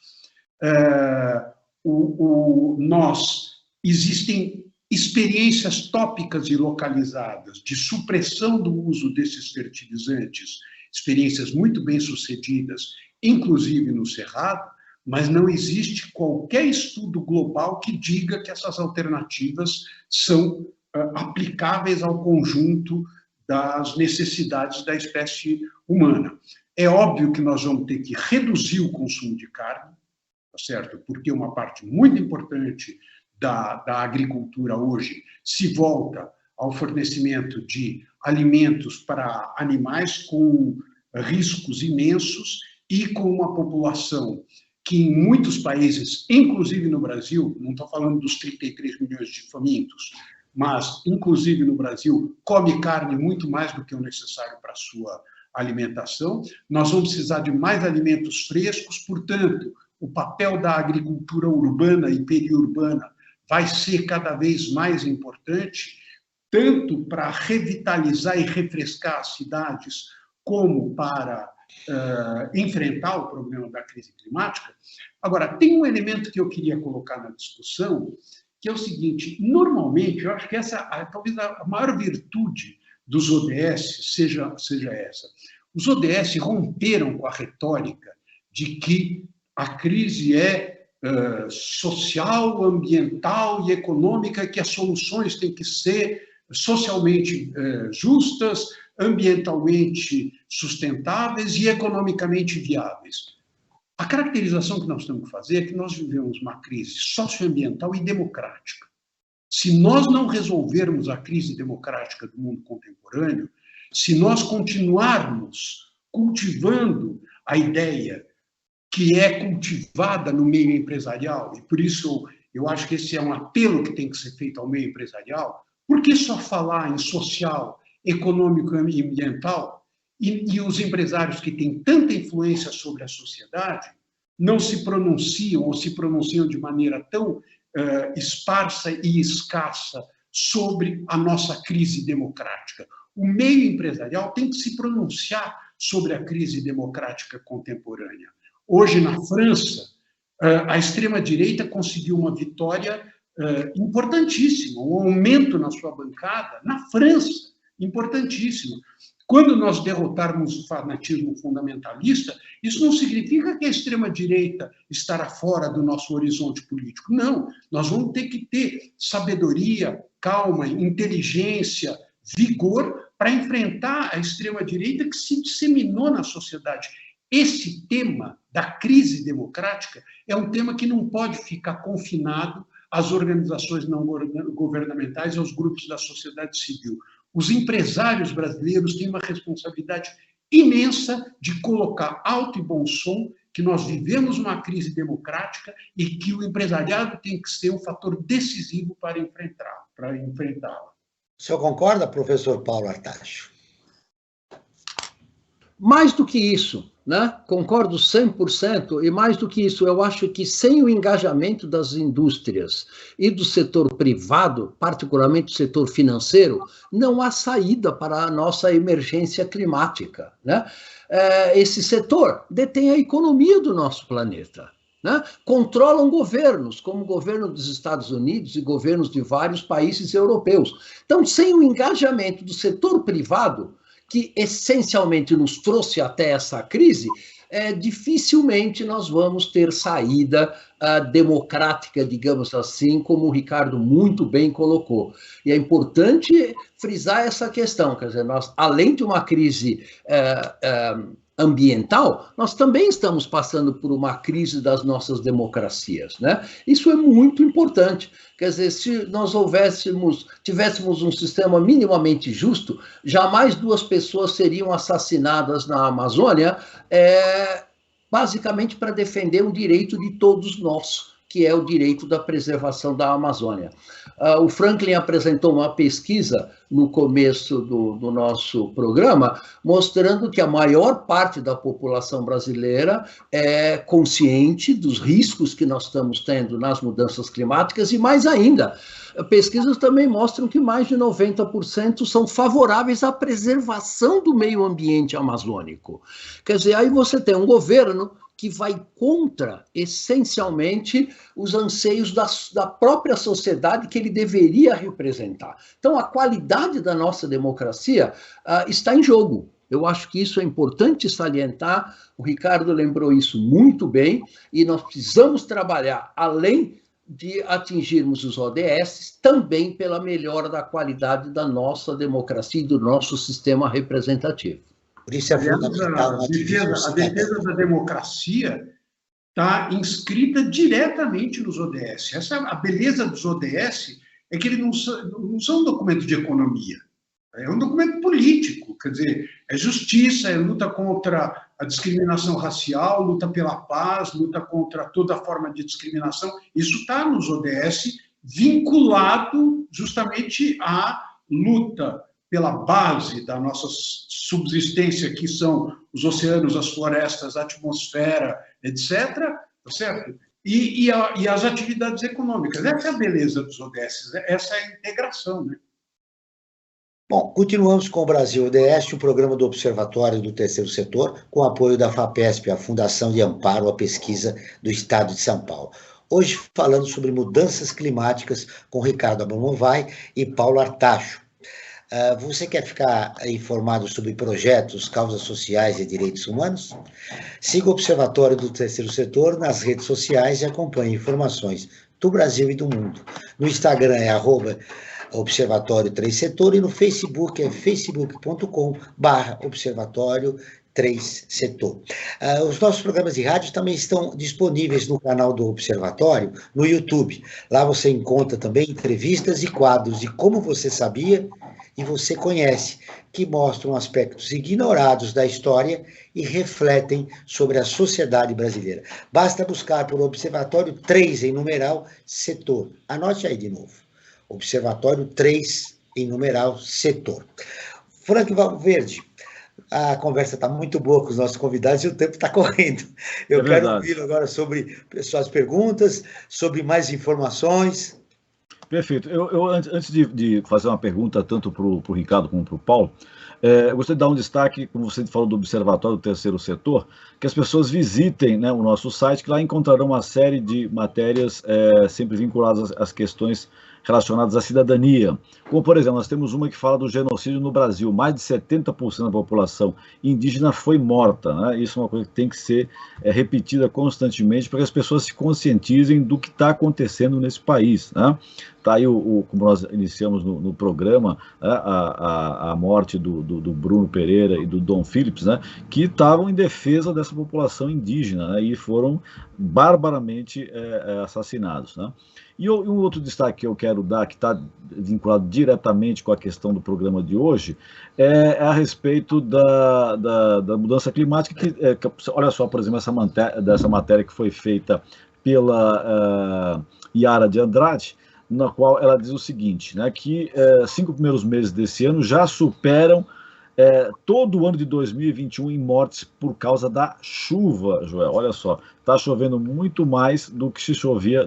C: Existem experiências tópicas e localizadas de supressão do uso desses fertilizantes, experiências muito bem sucedidas, inclusive no Cerrado, mas não existe qualquer estudo global que diga que essas alternativas são aplicáveis ao conjunto das necessidades da espécie humana. É óbvio que nós vamos ter que reduzir o consumo de carne, tá certo? Porque uma parte muito importante da agricultura hoje se volta ao fornecimento de alimentos para animais com riscos imensos e com uma população que em muitos países, inclusive no Brasil, não estou falando dos 33 milhões de famintos, mas inclusive no Brasil, come carne muito mais do que o necessário para a sua alimentação. Nós vamos precisar de mais alimentos frescos, portanto, o papel da agricultura urbana e periurbana vai ser cada vez mais importante, tanto para revitalizar e refrescar as cidades, como para enfrentar o problema da crise climática. Agora, tem um elemento que eu queria colocar na discussão, que é o seguinte: normalmente, eu acho que essa talvez a maior virtude dos ODS seja essa. Os ODS romperam com a retórica de que a crise é social, ambiental e econômica, que as soluções têm que ser socialmente justas, ambientalmente sustentáveis e economicamente viáveis. A caracterização que nós temos que fazer é que nós vivemos uma crise socioambiental e democrática. Se nós não resolvermos a crise democrática do mundo contemporâneo, se nós continuarmos cultivando a ideia que é cultivada no meio empresarial, e por isso eu acho que esse é um apelo que tem que ser feito ao meio empresarial, por que só falar em social, econômico e ambiental, e os empresários que têm tanta influência sobre a sociedade não se pronunciam ou se pronunciam de maneira tão esparsa e escassa sobre a nossa crise democrática? O meio empresarial tem que se pronunciar sobre a crise democrática contemporânea. Hoje, na França, a extrema-direita conseguiu uma vitória importantíssima, um aumento na sua bancada na França, importantíssima. Quando nós derrotarmos o fanatismo fundamentalista, isso não significa que a extrema-direita estará fora do nosso horizonte político. Não, nós vamos ter que ter sabedoria, calma, inteligência, vigor para enfrentar a extrema-direita que se disseminou na sociedade. Esse tema da crise democrática é um tema que não pode ficar confinado às organizações não governamentais e aos grupos da sociedade civil. Os empresários brasileiros têm uma responsabilidade imensa de colocar alto e bom som que nós vivemos uma crise democrática e que o empresariado tem que ser um fator decisivo para enfrentá-la.
B: O senhor concorda, professor Paulo Artacho?
E: Mais do que isso, né? Concordo 100%, e mais do que isso, eu acho que sem o engajamento das indústrias e do setor privado, particularmente o setor financeiro, não há saída para a nossa emergência climática, né? Esse setor detém a economia do nosso planeta, né? Controlam governos, como o governo dos Estados Unidos e governos de vários países europeus. Então, sem o engajamento do setor privado, que essencialmente nos trouxe até essa crise, dificilmente nós vamos ter saída democrática, digamos assim, como o Ricardo muito bem colocou. E é importante frisar essa questão, quer dizer, nós, além de uma crise ambiental, nós também estamos passando por uma crise das nossas democracias, né? Isso é muito importante. Quer dizer, se nós tivéssemos um sistema minimamente justo, jamais 2 pessoas seriam assassinadas na Amazônia, basicamente para defender o direito de todos nós, que é o direito da preservação da Amazônia. O Franklin apresentou uma pesquisa no começo do nosso programa, mostrando que a maior parte da população brasileira é consciente dos riscos que nós estamos tendo nas mudanças climáticas e, mais ainda, pesquisas também mostram que mais de 90% são favoráveis à preservação do meio ambiente amazônico. Quer dizer, aí você tem um governo que vai contra, essencialmente, os anseios da própria sociedade que ele deveria representar. Então, a qualidade da nossa democracia está em jogo. Eu acho que isso é importante salientar, o Ricardo lembrou isso muito bem, e nós precisamos trabalhar, além de atingirmos os ODS, também pela melhora da qualidade da nossa democracia e do nosso sistema representativo.
B: Por isso é fundamental
C: a defesa da democracia está inscrita diretamente nos ODS. A beleza dos ODS é que eles não são um documento de economia, é um documento político, quer dizer, é justiça, é luta contra a discriminação racial, luta pela paz, luta contra toda forma de discriminação. Isso está nos ODS, vinculado justamente à luta pela base da nossa subsistência, que são os oceanos, as florestas, a atmosfera, etc., tá certo? E as atividades econômicas. Essa é a beleza dos ODS, essa é a integração, né?
B: Bom, continuamos com o Brasil ODS, o programa do Observatório do Terceiro Setor, com apoio da FAPESP, a Fundação de Amparo à Pesquisa do Estado de São Paulo. Hoje falando sobre mudanças climáticas com Ricardo Abramovay e Paulo Artacho. Você quer ficar informado sobre projetos, causas sociais e direitos humanos? Siga o Observatório do Terceiro Setor nas redes sociais e acompanhe informações do Brasil e do mundo. No Instagram é @Observatório 3 Setor e no Facebook é facebook.com/Observatório 3 Setor. Os nossos programas de rádio também estão disponíveis no canal do Observatório, no YouTube. Lá você encontra também entrevistas e quadros de Como Você Sabia e Você Conhece, que mostram aspectos ignorados da história e refletem sobre a sociedade brasileira. Basta buscar por Observatório 3 em numeral Setor. Anote aí de novo. Observatório 3 em numeral Setor. Frank Valverde, a conversa está muito boa com os nossos convidados e o tempo está correndo. Eu quero ouvir agora sobre suas perguntas, sobre mais informações.
D: Perfeito. Eu antes de fazer uma pergunta tanto para o Ricardo como para o Paulo, eu gostaria de dar um destaque, como você falou do Observatório do Terceiro Setor, que as pessoas visitem, né, o nosso site, que lá encontrarão uma série de matérias sempre vinculadas às questões relacionadas à cidadania. Como, por exemplo, nós temos uma que fala do genocídio no Brasil. Mais de 70% da população indígena foi morta, né? Isso é uma coisa que tem que ser repetida constantemente para que as pessoas se conscientizem do que está acontecendo nesse país, né? Está aí, como nós iniciamos no programa, né, a morte do Bruno Pereira e do Dom Phillips, né, que estavam em defesa dessa população indígena, né, e foram barbaramente assassinados, né? E um outro destaque que eu quero dar, que está vinculado diretamente com a questão do programa de hoje, é a respeito da mudança climática, olha só, por exemplo, dessa matéria que foi feita pela Yara de Andrade, na qual ela diz o seguinte, né, que 5 primeiros meses desse ano já superam todo o ano de 2021 em mortes por causa da chuva, Joel. Olha só, está chovendo muito mais do que chovia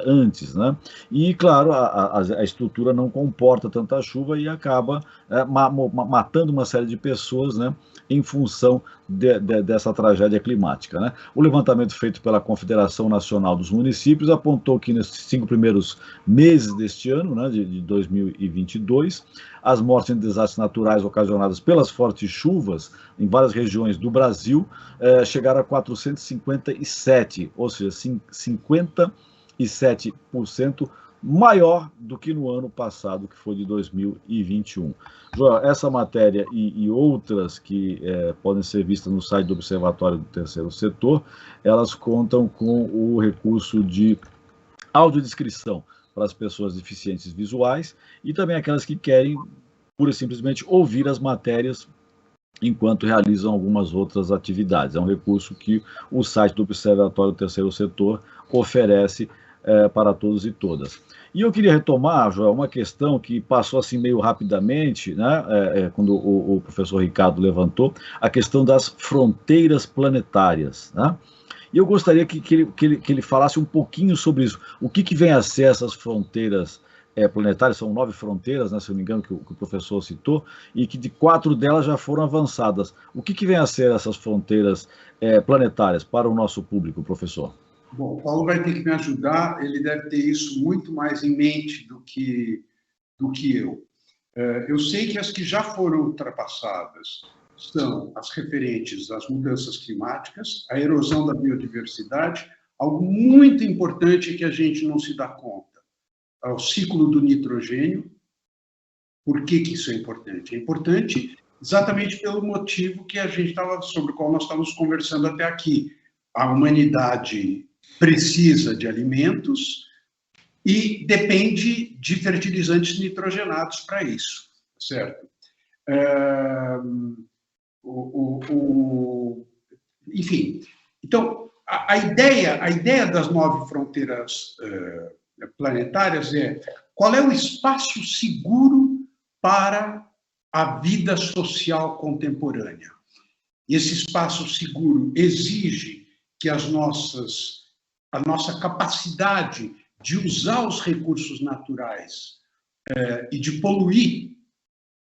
D: antes, né? E, claro, a estrutura não comporta tanta chuva e acaba matando uma série de pessoas, né, em função dessa tragédia climática, né? O levantamento feito pela Confederação Nacional dos Municípios apontou que nesses 5 primeiros meses deste ano, né, de 2022, as mortes em desastres naturais ocasionadas pelas fortes chuvas em várias regiões do Brasil chegaram a 457, ou seja, 57% maior do que no ano passado, que foi de 2021. Joel, essa matéria e outras que podem ser vistas no site do Observatório do Terceiro Setor, elas contam com o recurso de audiodescrição para as pessoas deficientes visuais e também aquelas que querem, pura e simplesmente, ouvir as matérias enquanto realizam algumas outras atividades. É um recurso que o site do Observatório do Terceiro Setor oferece para todos e todas. E eu queria retomar, Joel, uma questão que passou assim meio rapidamente, né, quando o professor Ricardo levantou, a questão das fronteiras planetárias, né? E eu gostaria que ele falasse um pouquinho sobre isso. O que vem a ser essas fronteiras planetárias? São 9 fronteiras, né, se eu não me engano, que o professor citou, e que de 4 delas já foram avançadas. O que vem a ser essas fronteiras planetárias para o nosso público, professor?
C: Bom, o Paulo vai ter que me ajudar, ele deve ter isso muito mais em mente do que eu. Eu sei que as que já foram ultrapassadas são as referentes às mudanças climáticas, à erosão da biodiversidade, algo muito importante que a gente não se dá conta, ao ciclo do nitrogênio. Por que isso é importante? É importante exatamente pelo motivo que sobre o qual nós estávamos conversando até aqui. A humanidade precisa de alimentos e depende de fertilizantes nitrogenados para isso, certo? Enfim, então, a ideia das 9 fronteiras planetárias é: qual é o espaço seguro para a vida social contemporânea? Esse espaço seguro exige que a nossa capacidade de usar os recursos naturais e de poluir,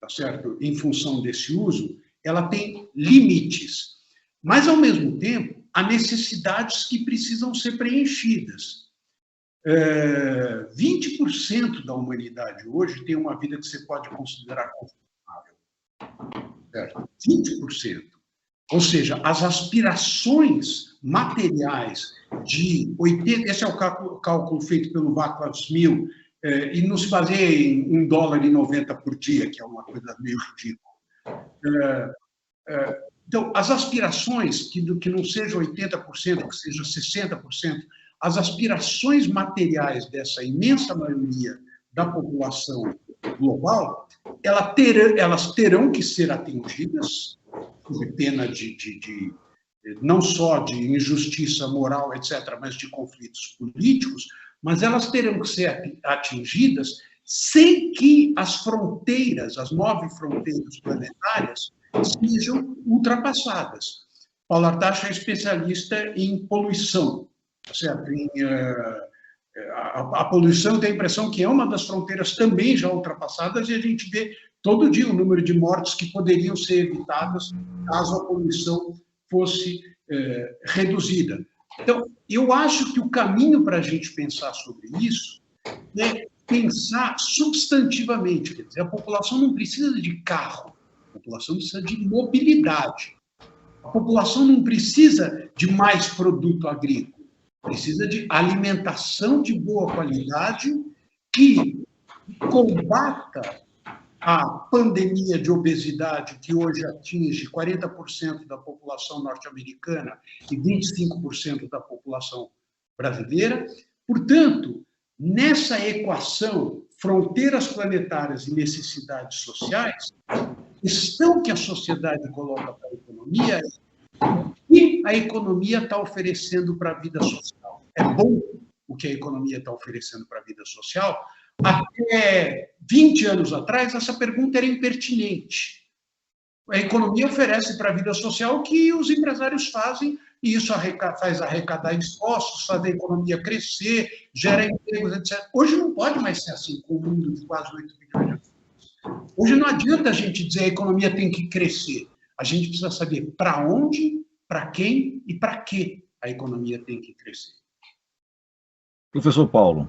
C: tá certo, em função desse uso, ela tem limites. Mas, ao mesmo tempo, há necessidades que precisam ser preenchidas. 20% da humanidade hoje tem uma vida que você pode considerar confortável. Certo? 20%. Ou seja, as aspirações materiais de 80%, esse é o cálculo feito pelo Václav Smil, e não se baseia em $1,90 por dia, que é uma coisa meio ridícula. Então, as aspirações, que não seja 80%, que seja 60%, as aspirações materiais dessa imensa maioria da população global, elas terão que ser atingidas, por pena não só de injustiça moral, etc., mas de conflitos políticos, mas elas terão que ser atingidas sem que as fronteiras, as 9 fronteiras planetárias, sejam ultrapassadas. Paulo Artacho é especialista em poluição, certo? A poluição, eu tenho a impressão que é uma das fronteiras também já ultrapassadas, e a gente vê todo dia o número de mortes que poderiam ser evitadas caso a poluição fosse reduzida. Então, eu acho que o caminho para a gente pensar sobre isso é pensar substantivamente. Quer dizer, a população não precisa de carro, a população precisa de mobilidade. A população não precisa de mais produto agrícola, precisa de alimentação de boa qualidade que combata a pandemia de obesidade que hoje atinge 40% da população norte-americana e 25% da população brasileira. Portanto, nessa equação, fronteiras planetárias e necessidades sociais, a questão que a sociedade coloca para a economia é o que a economia está oferecendo para a vida social. É bom o que a economia está oferecendo para a vida social? Até 20 anos atrás, essa pergunta era impertinente. A economia oferece para a vida social o que os empresários fazem, e isso faz arrecadar impostos, faz a economia crescer, gera empregos, etc. Hoje não pode mais ser assim, com o mundo de quase 8 bilhões de pessoas. Hoje não adianta a gente dizer que a economia tem que crescer. A gente precisa saber para onde, para quem e para que a economia tem que crescer.
D: Professor Paulo.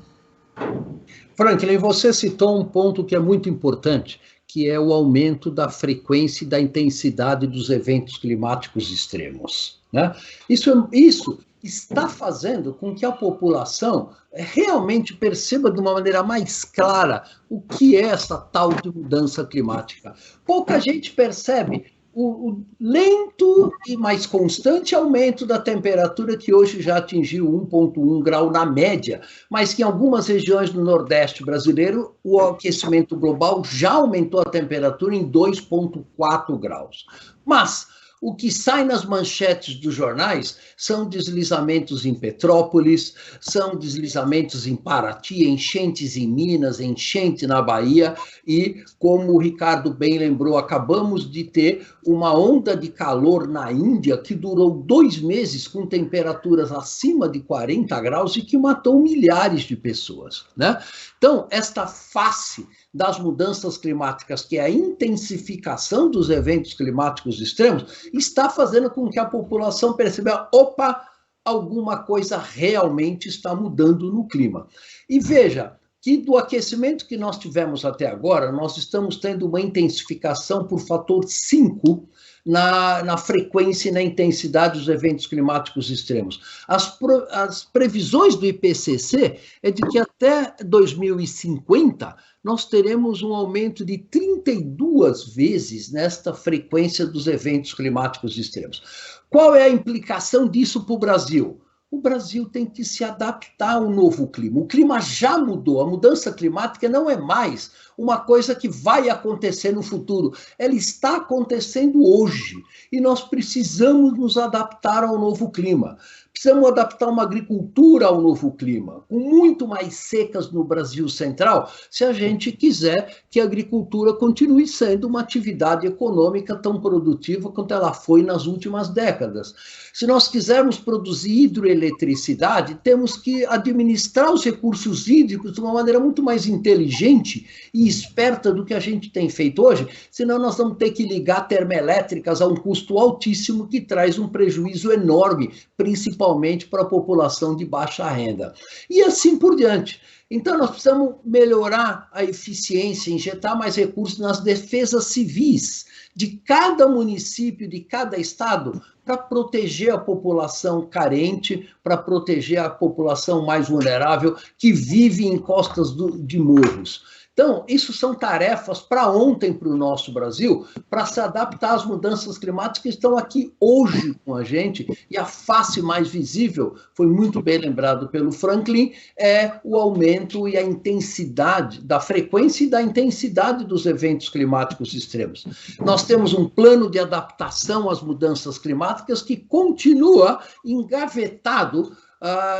E: Franklin, você citou um ponto que é muito importante, que é o aumento da frequência e da intensidade dos eventos climáticos extremos, né? Isso está fazendo com que a população realmente perceba de uma maneira mais clara o que é essa tal de mudança climática. Pouca gente percebe o lento e mais constante aumento da temperatura, que hoje já atingiu 1,1 grau na média, mas que em algumas regiões do Nordeste brasileiro o aquecimento global já aumentou a temperatura em 2,4 graus. Mas o que sai nas manchetes dos jornais são deslizamentos em Petrópolis, são deslizamentos em Paraty, enchentes em Minas, enchente na Bahia, e, como o Ricardo bem lembrou, acabamos de ter uma onda de calor na Índia que durou 2 meses com temperaturas acima de 40 graus e que matou milhares de pessoas, né? Então, esta face das mudanças climáticas, que é a intensificação dos eventos climáticos extremos, está fazendo com que a população perceba, opa, alguma coisa realmente está mudando no clima. E veja que do aquecimento que nós tivemos até agora, nós estamos tendo uma intensificação por fator 5 na frequência e na intensidade dos eventos climáticos extremos. As previsões do IPCC é de que até 2050 nós teremos um aumento de 32 vezes nesta frequência dos eventos climáticos extremos. Qual é a implicação disso para o Brasil? O Brasil tem que se adaptar ao novo clima. O clima já mudou. A mudança climática não é mais uma coisa que vai acontecer no futuro. Ela está acontecendo hoje. E nós precisamos nos adaptar ao novo clima. Precisamos adaptar uma agricultura ao novo clima, com muito mais secas no Brasil central, se a gente quiser que a agricultura continue sendo uma atividade econômica tão produtiva quanto ela foi nas últimas décadas. Se nós quisermos produzir hidroeletricidade, temos que administrar os recursos hídricos de uma maneira muito mais inteligente e esperta do que a gente tem feito hoje, senão nós vamos ter que ligar termoelétricas a um custo altíssimo que traz um prejuízo enorme, principalmente para a população de baixa renda. E assim por diante. Então, nós precisamos melhorar a eficiência, injetar mais recursos nas defesas civis de cada município, de cada estado, para proteger a população carente, para proteger a população mais vulnerável que vive em costas de morros. Então, isso são tarefas para ontem para o nosso Brasil, para se adaptar às mudanças climáticas que estão aqui hoje com a gente, e a face mais visível, foi muito bem lembrado pelo Franklin, é o aumento e a intensidade, da frequência e da intensidade dos eventos climáticos extremos. Nós temos um plano de adaptação às mudanças climáticas que continua engavetado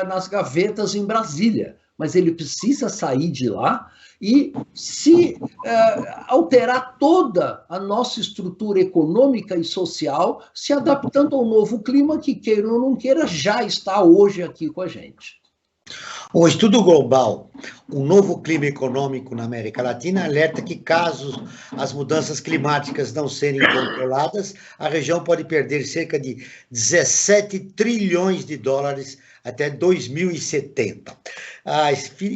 E: nas gavetas em Brasília, mas ele precisa sair de lá e se alterar toda a nossa estrutura econômica e social, se adaptando ao novo clima que, queira ou não queira, já está hoje aqui com a gente.
B: O estudo global, o novo clima econômico na América Latina, alerta que caso as mudanças climáticas não serem controladas, a região pode perder cerca de 17 trilhões de dólares até 2070.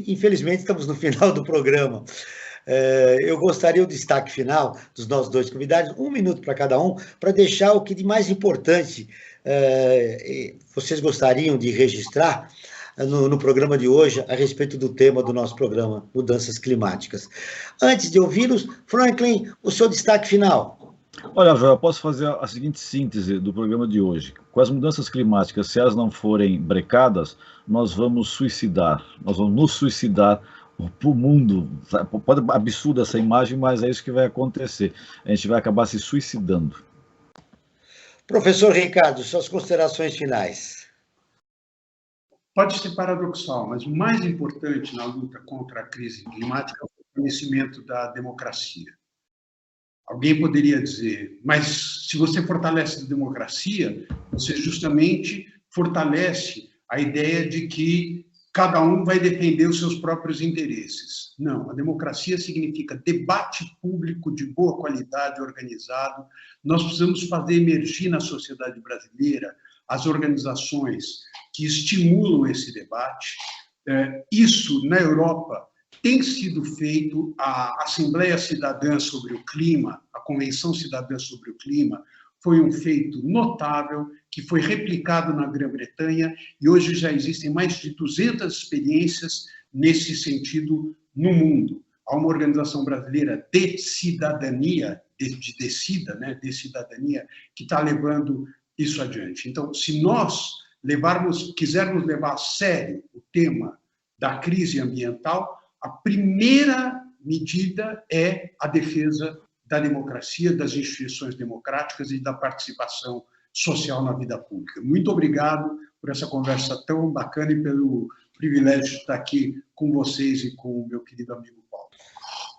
B: Infelizmente, estamos no final do programa. Eu gostaria o destaque final dos nossos dois convidados, 1 minuto para cada um, para deixar o que de mais importante vocês gostariam de registrar no programa de hoje a respeito do tema do nosso programa, mudanças climáticas. Antes de ouvi-los, Franklin, o seu destaque final.
D: Olha, Joel, eu posso fazer a seguinte síntese do programa de hoje. Com as mudanças climáticas, se elas não forem brecadas, nós vamos nos suicidar para o mundo. Pode ser absurda essa imagem, mas é isso que vai acontecer. A gente vai acabar se suicidando.
B: Professor Ricardo, suas considerações finais.
C: Pode ser paradoxal, mas o mais importante na luta contra a crise climática é o fortalecimento da democracia. Alguém poderia dizer, mas se você fortalece a democracia, você justamente fortalece a ideia de que cada um vai defender os seus próprios interesses. Não, a democracia significa debate público de boa qualidade, organizado. Nós precisamos fazer emergir na sociedade brasileira as organizações que estimulam esse debate. Isso, na Europa, tem sido feito. A Assembleia Cidadã sobre o Clima, a Convenção Cidadã sobre o Clima, foi um feito notável, que foi replicado na Grã-Bretanha, e hoje já existem mais de 200 experiências nesse sentido no mundo. Há uma organização brasileira de cidadania, de cidadania, que está levando isso adiante. Então, se nós quisermos levar a sério o tema da crise ambiental, a primeira medida é a defesa da democracia, das instituições democráticas e da participação social na vida pública. Muito obrigado por essa conversa tão bacana e pelo privilégio de estar aqui com vocês e com o meu querido amigo Paulo.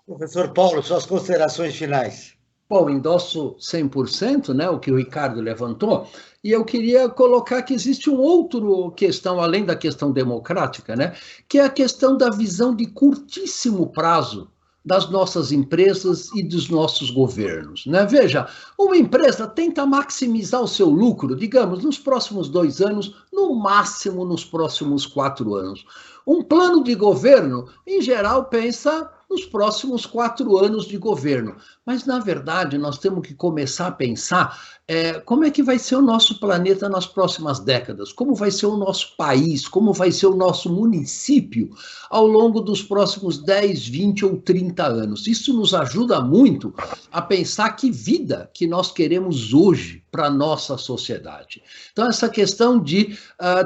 B: Professor Paulo, suas considerações finais.
E: Bom, endosso 100%, né, o que o Ricardo levantou, e eu queria colocar que existe uma outra questão, além da questão democrática, né, que é a questão da visão de curtíssimo prazo das nossas empresas e dos nossos governos, né? Veja, uma empresa tenta maximizar o seu lucro, digamos, nos próximos 2 anos, no máximo nos próximos 4 anos. Um plano de governo, em geral, pensa nos próximos 4 anos de governo. Mas, na verdade, nós temos que começar a pensar como é que vai ser o nosso planeta nas próximas décadas, como vai ser o nosso país, como vai ser o nosso município ao longo dos próximos 10, 20 ou 30 anos. Isso nos ajuda muito a pensar que vida que nós queremos hoje para a nossa sociedade. Então, essa questão de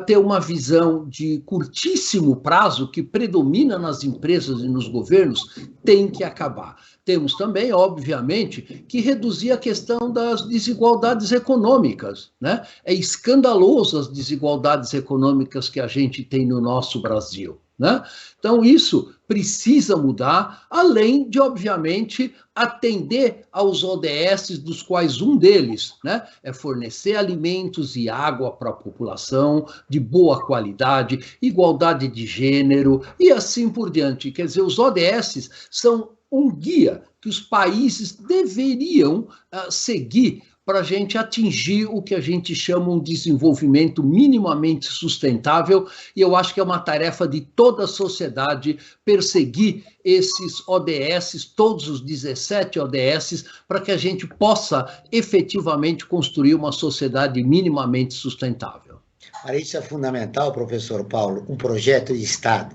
E: ter uma visão de curtíssimo prazo que predomina nas empresas e nos governos tem que acabar. Temos também, obviamente, que reduzir a questão das desigualdades econômicas, né? É escandaloso as desigualdades econômicas que a gente tem no nosso Brasil, né? Então, isso precisa mudar, além de, obviamente, atender aos ODS, dos quais um deles, né, é fornecer alimentos e água para a população de boa qualidade, igualdade de gênero e assim por diante. Quer dizer, os ODS são um guia que os países deveriam seguir para a gente atingir o que a gente chama um desenvolvimento minimamente sustentável, e eu acho que é uma tarefa de toda a sociedade perseguir esses ODS, todos os 17 ODS, para que a gente possa efetivamente construir uma sociedade minimamente sustentável.
B: Para isso é fundamental, professor Paulo, um projeto de Estado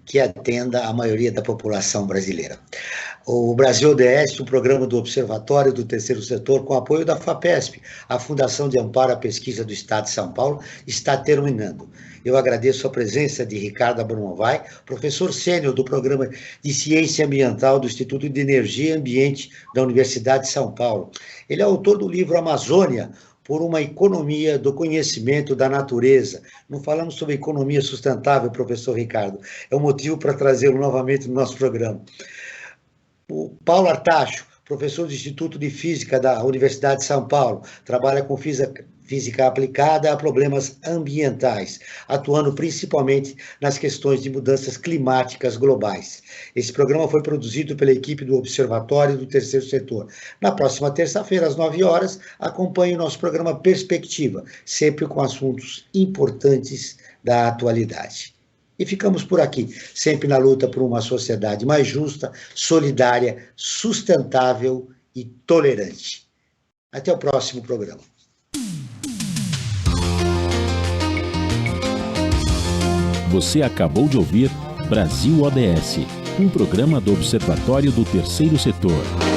B: que atenda a maioria da população brasileira. O Brasil ODS, um programa do Observatório do Terceiro Setor, com apoio da FAPESP, a Fundação de Amparo à Pesquisa do Estado de São Paulo, está terminando. Eu agradeço a presença de Ricardo Abramovay, professor sênior do Programa de Ciência Ambiental do Instituto de Energia e Ambiente da Universidade de São Paulo. Ele é autor do livro Amazônia, por uma economia do conhecimento da natureza. Não falamos sobre economia sustentável, professor Ricardo. É um motivo para trazê-lo novamente no nosso programa. O Paulo Artacho, professor do Instituto de Física da Universidade de São Paulo, trabalha com física aplicada a problemas ambientais, atuando principalmente nas questões de mudanças climáticas globais. Esse programa foi produzido pela equipe do Observatório do Terceiro Setor. Na próxima terça-feira, às 9 horas, acompanhe o nosso programa Perspectiva, sempre com assuntos importantes da atualidade. E ficamos por aqui, sempre na luta por uma sociedade mais justa, solidária, sustentável e tolerante. Até o próximo programa.
A: Você acabou de ouvir Brasil ODS, um programa do Observatório do Terceiro Setor.